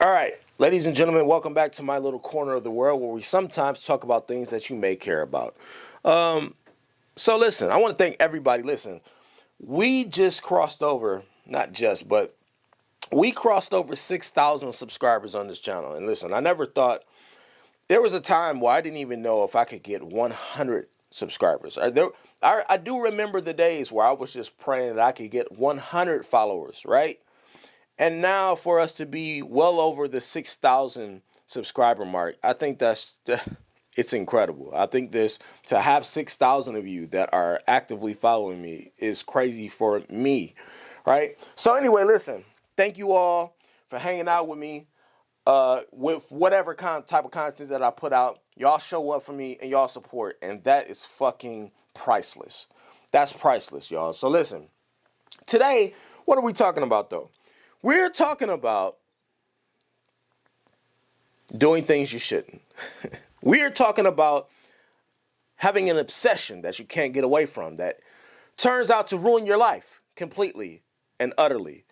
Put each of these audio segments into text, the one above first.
All right, ladies and gentlemen, welcome back to my little corner of the world where we sometimes talk about things that you may care about. So listen, I want to thank everybody. Listen, we just crossed over, not just, but we crossed over 6,000 subscribers on this channel. And listen, I never thought, there was a time where I didn't even know if I could get 100 subscribers. I do remember the days where I was just praying that I could get 100 followers, right? And now for us to be well over the 6,000 subscriber mark, I think it's incredible. I think to have 6,000 of you that are actively following me is crazy for me, right? So anyway, listen, thank you all for hanging out with me with whatever type of content that I put out. Y'all show up for me and y'all support, and that is fucking priceless. That's priceless, y'all. So listen, today, what are we talking about though? We're talking about doing things you shouldn't. We're talking about having an obsession that you can't get away from that turns out to ruin your life completely and utterly.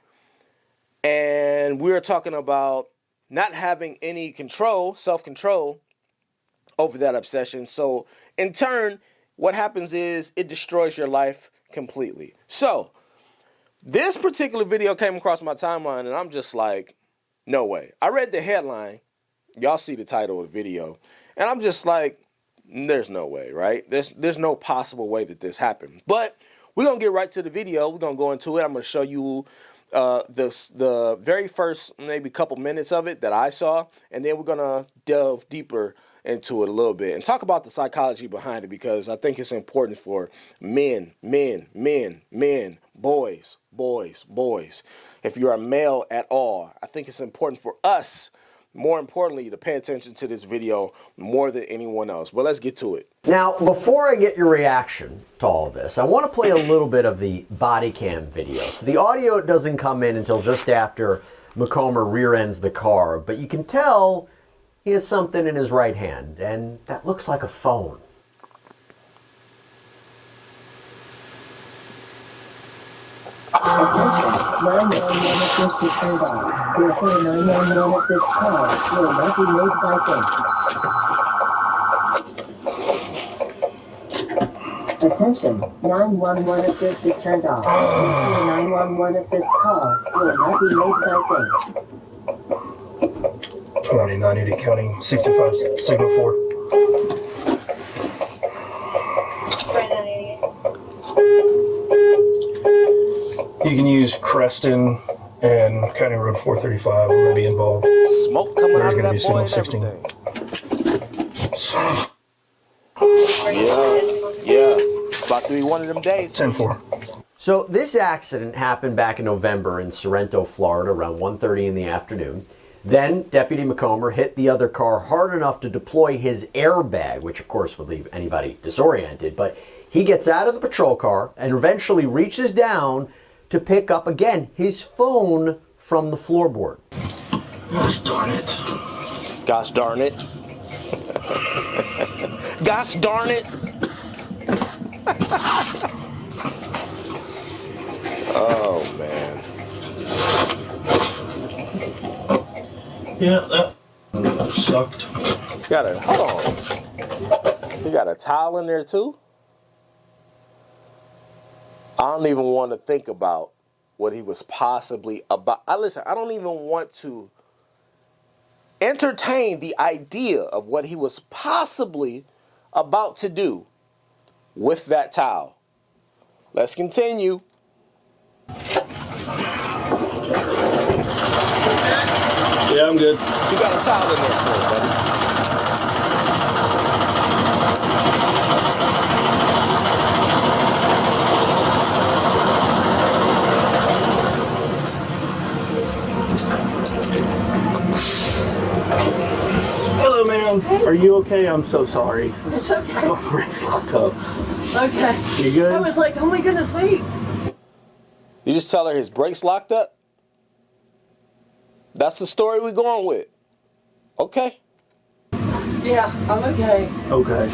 And we're talking about not having any control, self-control over that obsession. So in turn, what happens is it destroys your life completely. So this particular video came across my timeline and I'm just like, no way. I read the headline. Y'all see the title of the video. And I'm just like, there's no way, right? There's no possible way that this happened. But we're going to get right to the video. We're going to go into it. I'm going to show you the very first maybe couple minutes of it that I saw. And then we're going to delve deeper into it a little bit and talk about the psychology behind it, because I think it's important for men, boys. If you're a male at all, I think it's important for us, more importantly, to pay attention to this video more than anyone else. But let's get to it. Now, before I get your reaction to all of this, I want to play a little bit of the body cam video. So the audio doesn't come in until just after McComber rear ends the car, but you can tell he has something in his right hand, and that looks like a phone. Attention, 911 assist is turned off. Therefore, 911 assist call will not be made by sync. Attention, 911 assist is turned off. Therefore, 911 assist call will not be made by sync. 2980 counting 65 signal 4. You can use Creston and County Road 435. I'm going to be involved. Smoke coming out of that boy and 16. Yeah. It's about to be one of them days. 10-4. So this accident happened back in November in Sorrento, Florida, around 1:30 in the afternoon. Then Deputy McComber hit the other car hard enough to deploy his airbag, which of course would leave anybody disoriented, but he gets out of the patrol car and eventually reaches down to pick up, again, his phone from the floorboard. Gosh darn it. Gosh darn it. Gosh darn it. Oh, man. Yeah, that sucked. Hold on. You got a towel in there too? I don't even want to think about what he was possibly about. Listen, I don't even want to entertain the idea of what he was possibly about to do with that towel. Let's continue. Yeah, I'm good. You got a towel in there for it, buddy. Hello, ma'am. Are you okay? I'm so sorry. It's okay. My wrist's locked up. Okay. You good? I was like, oh my goodness, wait. You just tell her his brakes locked up? That's the story we're going with. Okay. Yeah, I'm okay. Okay.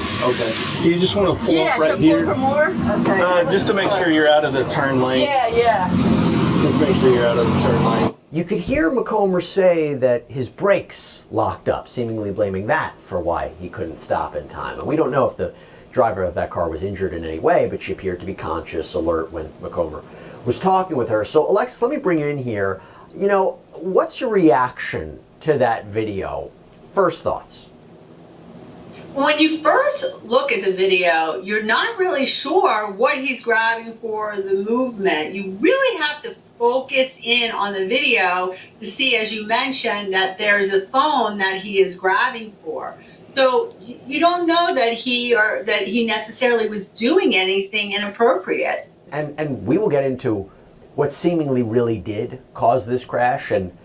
Do you just want to pull up right should I here? pull for more? Okay. Just to make sure you're out of the turn lane. Yeah. Just make sure you're out of the turn lane. You could hear McComber say that his brakes locked up, seemingly blaming that for why he couldn't stop in time. And we don't know if the driver of that car was injured in any way, but she appeared to be conscious, alert when McComber was talking with her. So, Alexis, let me bring you in here. You know, what's your reaction to that video? First thoughts. When you first look at the video, you're not really sure what he's grabbing for, the movement. You really have to focus in on the video to see, as you mentioned, that there's a phone that he is grabbing for. So you don't know that he necessarily was doing anything inappropriate. And we will get into what seemingly really did cause this crash. And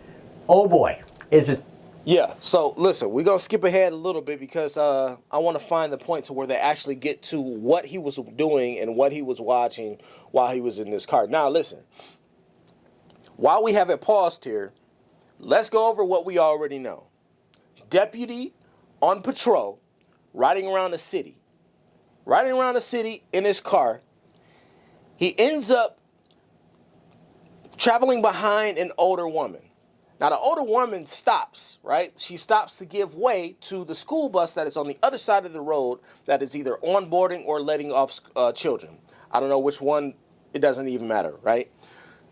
oh boy, is it. Yeah, so listen, we're going to skip ahead a little bit because I want to find the point to where they actually get to what he was doing and what he was watching while he was in this car. Now, listen, while we have it paused here, let's go over what we already know. Deputy on patrol, riding around the city in his car. He ends up traveling behind an older woman. Now, the older woman stops, right? She stops to give way to the school bus that is on the other side of the road that is either onboarding or letting off children. I don't know which one. It doesn't even matter, right?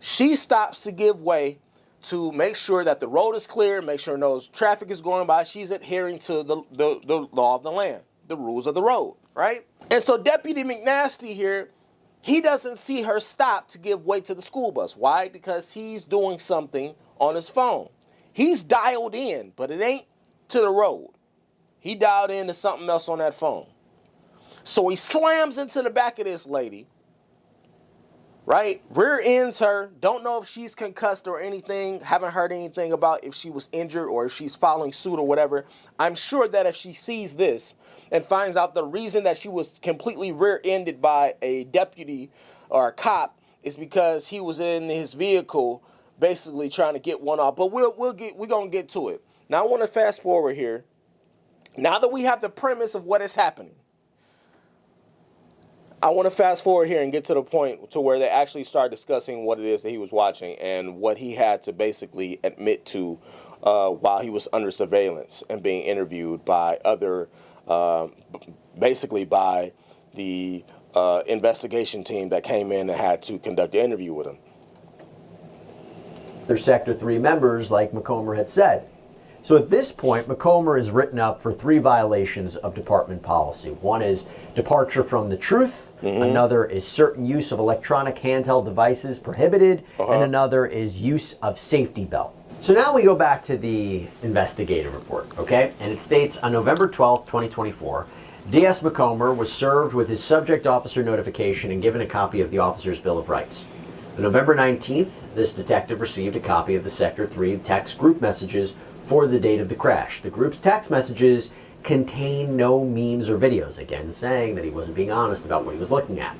She stops to give way to make sure that the road is clear, make sure no traffic is going by. She's adhering to the law of the land, the rules of the road, right? And so Deputy McNasty here, he doesn't see her stop to give way to the school bus. Why? Because he's doing something on his phone. He's dialed in, but it ain't to the road. He dialed in to something else on that phone. So he slams into the back of this lady, right? Rear ends her. Don't know if she's concussed or anything. Haven't heard anything about if she was injured or if she's following suit or whatever. I'm sure that if she sees this and finds out the reason that she was completely rear-ended by a deputy or a cop is because he was in his vehicle basically trying to get one off. But we're gonna get to it. Now I want to fast forward here. Now that we have the premise of what is happening, I want to fast forward here and get to the point to where they actually start discussing what it is that he was watching and what he had to basically admit to while he was under surveillance and being interviewed by other, basically by the investigation team that came in and had to conduct the interview with him. They're Sector 3 members, like McComber had said. So at this point, McComber is written up for 3 violations of department policy. One is departure from the truth, another is certain use of electronic handheld devices prohibited, and another is use of safety belt. So now we go back to the investigative report, okay? And it states on November 12th, 2024, D.S. McComber was served with his subject officer notification and given a copy of the officer's Bill of Rights. On November 19th, this detective received a copy of the Sector 3 text group messages for the date of the crash. The group's text messages contain no memes or videos, again saying that he wasn't being honest about what he was looking at.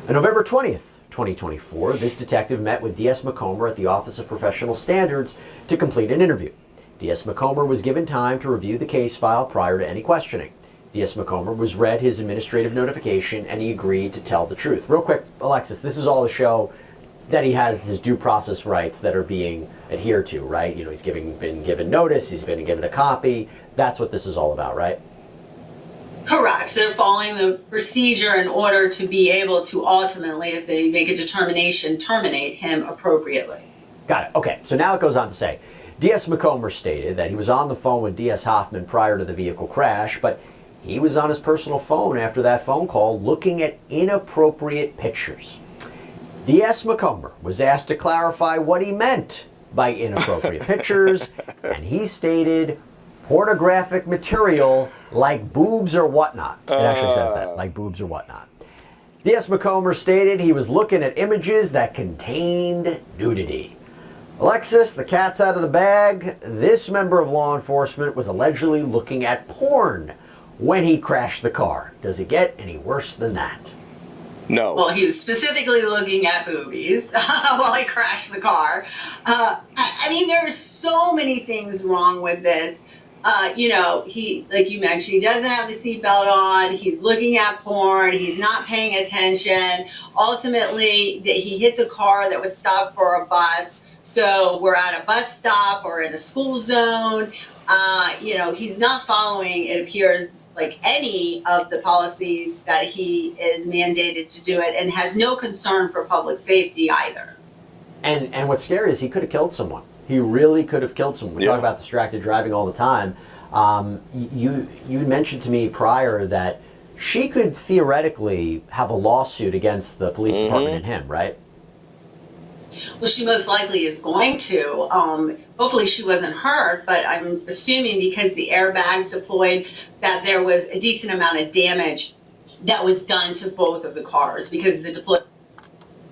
On November 20th, 2024, this detective met with D.S. McComber at the Office of Professional Standards to complete an interview. D.S. McComber was given time to review the case file prior to any questioning. D.S. McComber was read his administrative notification and he agreed to tell the truth. Real quick, Alexis, this is all to show that he has his due process rights that are being adhered to, right? You know, he's been given notice, he's been given a copy. That's what this is all about, right? Correct. They're following the procedure in order to be able to ultimately, if they make a determination, terminate him appropriately. Got it. Okay, so now it goes on to say, D.S. McComber stated that he was on the phone with D.S. Hoffman prior to the vehicle crash, but he was on his personal phone after that phone call looking at inappropriate pictures. D.S. McComber was asked to clarify what he meant by inappropriate pictures, and he stated pornographic material like boobs or whatnot. It actually says that, like boobs or whatnot. D.S. McComber stated he was looking at images that contained nudity. Alexis, the cat's out of the bag. This member of law enforcement was allegedly looking at porn when he crashed the car. Does it get any worse than that? No. Well, he was specifically looking at boobies while he crashed the car. I mean, there's so many things wrong with this. You know, he, like you mentioned, he doesn't have the seatbelt on. He's looking at porn. He's not paying attention. Ultimately, he hits a car that was stopped for a bus. So we're at a bus stop or in a school zone. He's not following, it appears, like any of the policies that he is mandated to do it, and has no concern for public safety either. And what's scary is he could have killed someone. He really could have killed someone. We talk about distracted driving all the time. You mentioned to me prior that she could theoretically have a lawsuit against the police department and him, right? Well, she most likely is going to. Hopefully she wasn't hurt, but I'm assuming because the airbags deployed that there was a decent amount of damage that was done to both of the cars, because the deployment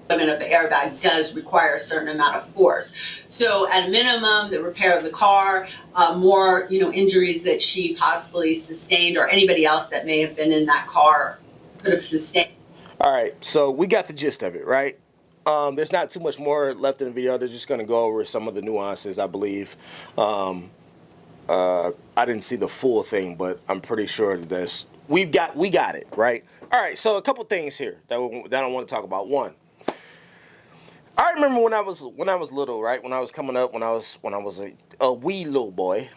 of the airbag does require a certain amount of force. So at a minimum, the repair of the car, more injuries that she possibly sustained, or anybody else that may have been in that car could have sustained. All right, so we got the gist of it, right? There's not too much more left in the video. They're just going to go over some of the nuances, I believe. I didn't see the full thing, but I'm pretty sure that we got it, right? All right, so a couple things here that I want to talk about. One, I remember when I was little, right? When I was coming up, when I was a wee little boy,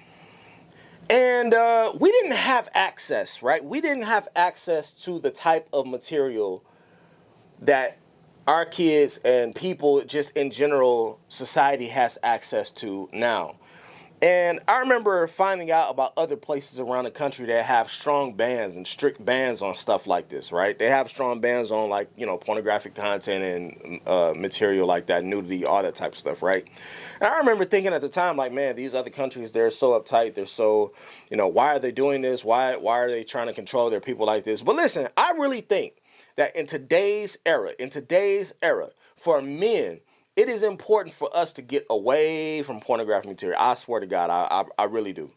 and we didn't have access, right? We didn't have access to the type of material that our kids and people just in general, society has access to now. And I remember finding out about other places around the country that have strong bans and strict bans on stuff like this, right? They have strong bans on, like, pornographic content and material like that, nudity, all that type of stuff, right? And I remember thinking at the time, like, man, these other countries, they're so uptight. They're so, why are they doing this? Why are they trying to control their people like this? But listen, I really think that in today's era, for men, it is important for us to get away from pornographic material. I swear to God, I really do.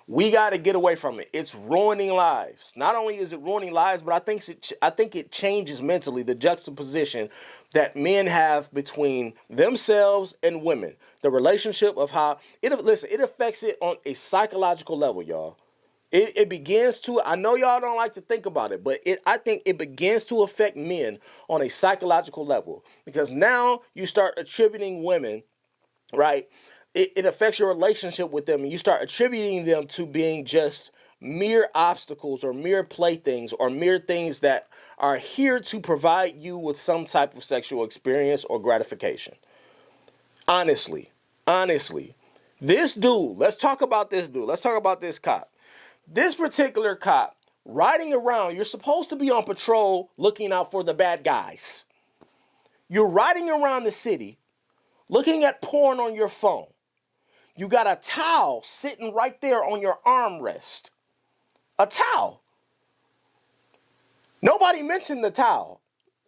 We got to get away from it. It's ruining lives. Not only is it ruining lives, but I think it changes mentally the juxtaposition that men have between themselves and women. The relationship of how it affects it on a psychological level, y'all. It begins to, I know y'all don't like to think about it, but I think it begins to affect men on a psychological level, because now you start attributing women, right? It affects your relationship with them, and you start attributing them to being just mere obstacles or mere playthings or mere things that are here to provide you with some type of sexual experience or gratification. Honestly, this dude, let's talk about this dude. Let's talk about this cop. This particular cop riding around, you're supposed to be on patrol looking out for the bad guys. You're riding around the city looking at porn on your phone. You got a towel sitting right there on your armrest. A towel. Nobody mentioned the towel.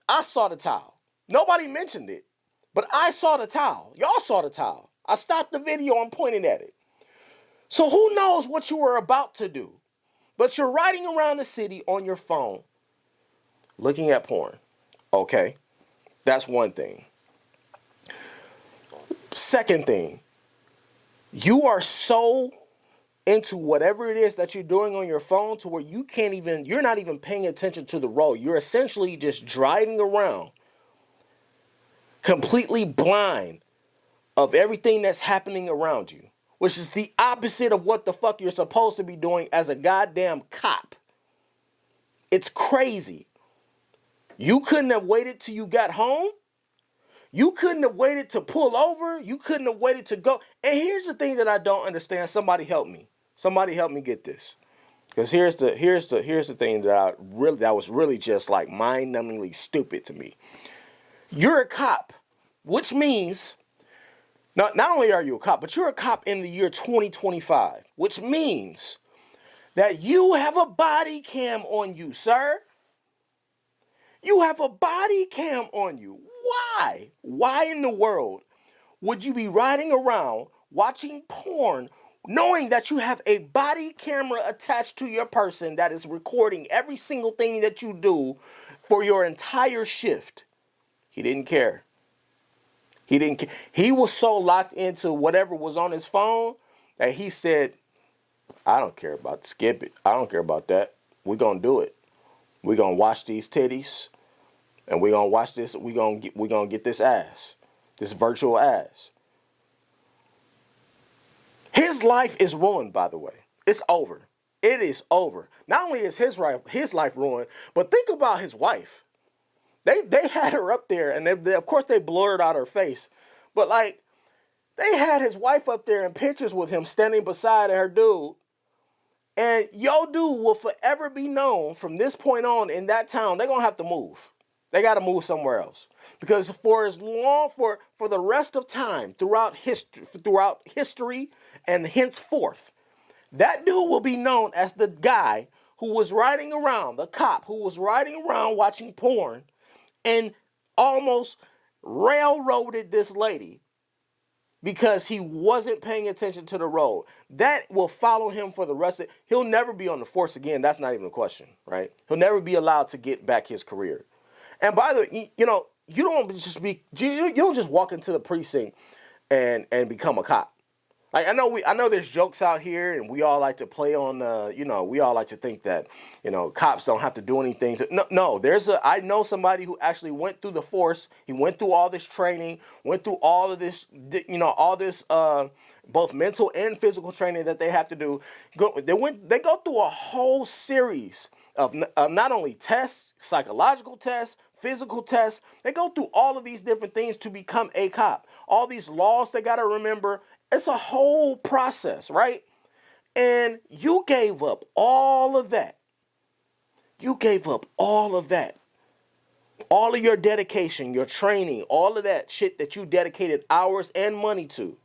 I saw the towel. Nobody mentioned it, but I saw the towel. Y'all saw the towel. I stopped the video and pointed at it. So who knows what you were about to do? But you're riding around the city on your phone, looking at porn. Okay, that's one thing. Second thing, you are so into whatever it is that you're doing on your phone to where you're not even paying attention to the road. You're essentially just driving around completely blind of everything that's happening around you, which is the opposite of what the fuck you're supposed to be doing as a goddamn cop. It's crazy. You couldn't have waited till you got home. You couldn't have waited to pull over. You couldn't have waited to go. And here's the thing that I don't understand. Somebody help me. Somebody help me get this. Because here's the thing that was really just like mind-numbingly stupid to me. You're a cop, which means not only are you a cop, but you're a cop in the year 2025, which means that you have a body cam on you, sir. You have a body cam on you. Why? Why in the world would you be riding around watching porn knowing that you have a body camera attached to your person that is recording every single thing that you do for your entire shift? He didn't care. He didn't care. He was so locked into whatever was on his phone that he said, I don't care about skip it. I don't care about that. We're going to do it. We're going to watch these titties. And we're going to watch this. We're going to get this ass. This virtual ass. His life is ruined, by the way. It's over. It is over. Not only is his life ruined, but think about his wife. They had her up there, and they, of course they blurred out her face. But like, they had his wife up there in pictures with him standing beside her dude. And yo dude will forever be known from this point on in that town. They're going to have to move. They got to move somewhere else. Because for as long, for the rest of time, throughout history and henceforth, that dude will be known as the guy who was riding around, the cop who was riding around watching porn and almost railroaded this lady because he wasn't paying attention to the road. That will follow him for the rest of it. He'll never be on the force again. That's not even a question, right? He'll never be allowed to get back his career. And by the way, you know, you don't just walk into the precinct and become a cop. Like, I know there's jokes out here, and we all like to play on, we all like to think that, cops don't have to do anything. No, I know somebody who actually went through the force. He went through all this training, went through all of this, both mental and physical training that they have to do. They go through a whole series of not only tests, psychological tests, physical tests. They go through all of these different things to become a cop. All these laws they got to remember. It's a whole process, right? And you gave up all of that. You gave up all of that. All of your dedication, your training, all of that shit that you dedicated hours and money to.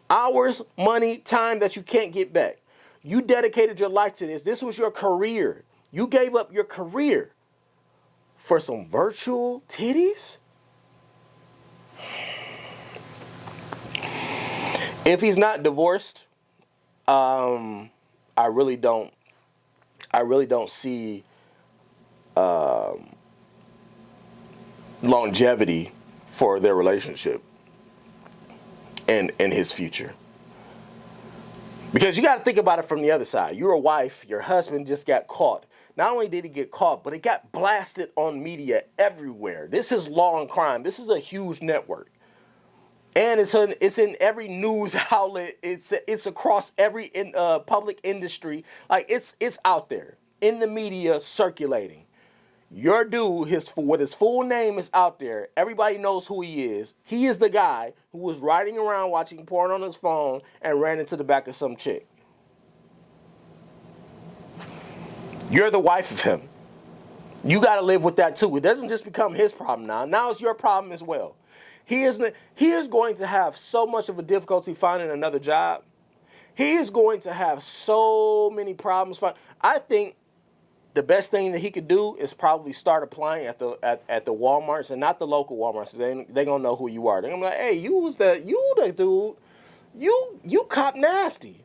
Hours, money, time that you can't get back. You dedicated your life to this. This was your career. You gave up your career for some virtual titties? If he's not divorced, I really don't see longevity for their relationship and his future. Because you got to think about it from the other side. You're a wife, your husband just got caught. Not only did he get caught, but it got blasted on media everywhere. This is law and crime. This is a huge network. And it's in every news outlet. It's across every public industry. Like, it's out there in the media circulating. Your dude, what his full name is out there. Everybody knows who he is. He is the guy who was riding around watching porn on his phone and ran into the back of some chick. You're the wife of him. You got to live with that too. It doesn't just become his problem now. Now it's your problem as well. He is going to have so much of a difficulty finding another job. He is going to have so many problems. I think the best thing that he could do is probably start applying at the Walmarts, and not the local Walmarts. They gonna know who you are. They're gonna be like, hey, you the dude. You cop nasty.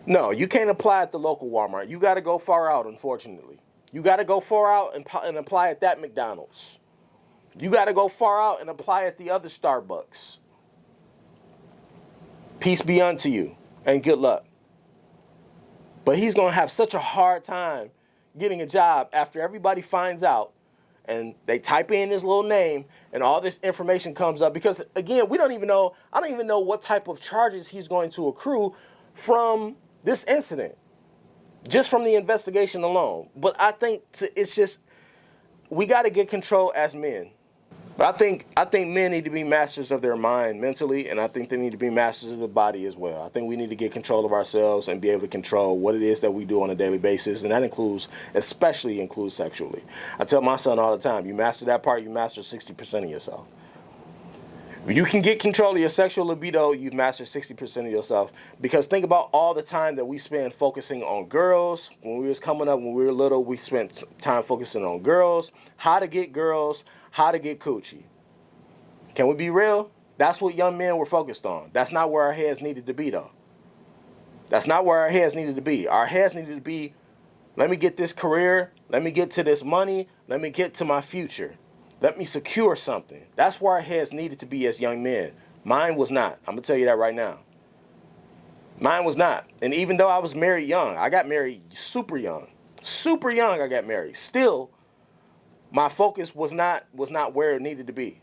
No, you can't apply at the local Walmart. You got to go far out, unfortunately. You got to go far out and apply at that McDonald's. You got to go far out and apply at the other Starbucks. Peace be unto you, and good luck. But he's going to have such a hard time getting a job after everybody finds out and they type in his little name and all this information comes up. Because, again, I don't even know what type of charges he's going to accrue from this incident, just from the investigation alone. But I think it's just, we got to get control as men. But I think men need to be masters of their mind mentally, and I think they need to be masters of the body as well. I think we need to get control of ourselves and be able to control what it is that we do on a daily basis, and that especially includes sexually. I tell my son all the time, you master that part, you master 60% of yourself. If you can get control of your sexual libido, you've mastered 60% of yourself. Because think about all the time that we spend focusing on girls. When we was coming up, when we were little, we spent time focusing on girls, how to get coochie. Can we be real? That's what young men were focused on. That's not where our heads needed to be, though. That's not where our heads needed to be. Our heads needed to be, let me get this career, let me get to this money, let me get to my future. Let me secure something. That's where our heads needed to be as young men. Mine was not. I'm going to tell you that right now. Mine was not. And even though I was married young, I got married super young. Super young I got married. Still, my focus was not where it needed to be.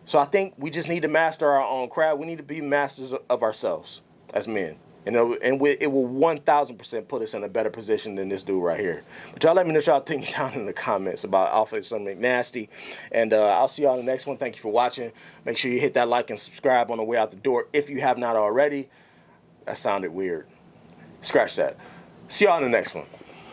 So I think we just need to master our own craft. We need to be masters of ourselves as men. And it will 1,000% put us in a better position than this dude right here. But y'all let me know what y'all think down in the comments about Officer McNasty. And I'll see y'all in the next one. Thank you for watching. Make sure you hit that like and subscribe on the way out the door if you have not already. That sounded weird. Scratch that. See y'all in the next one.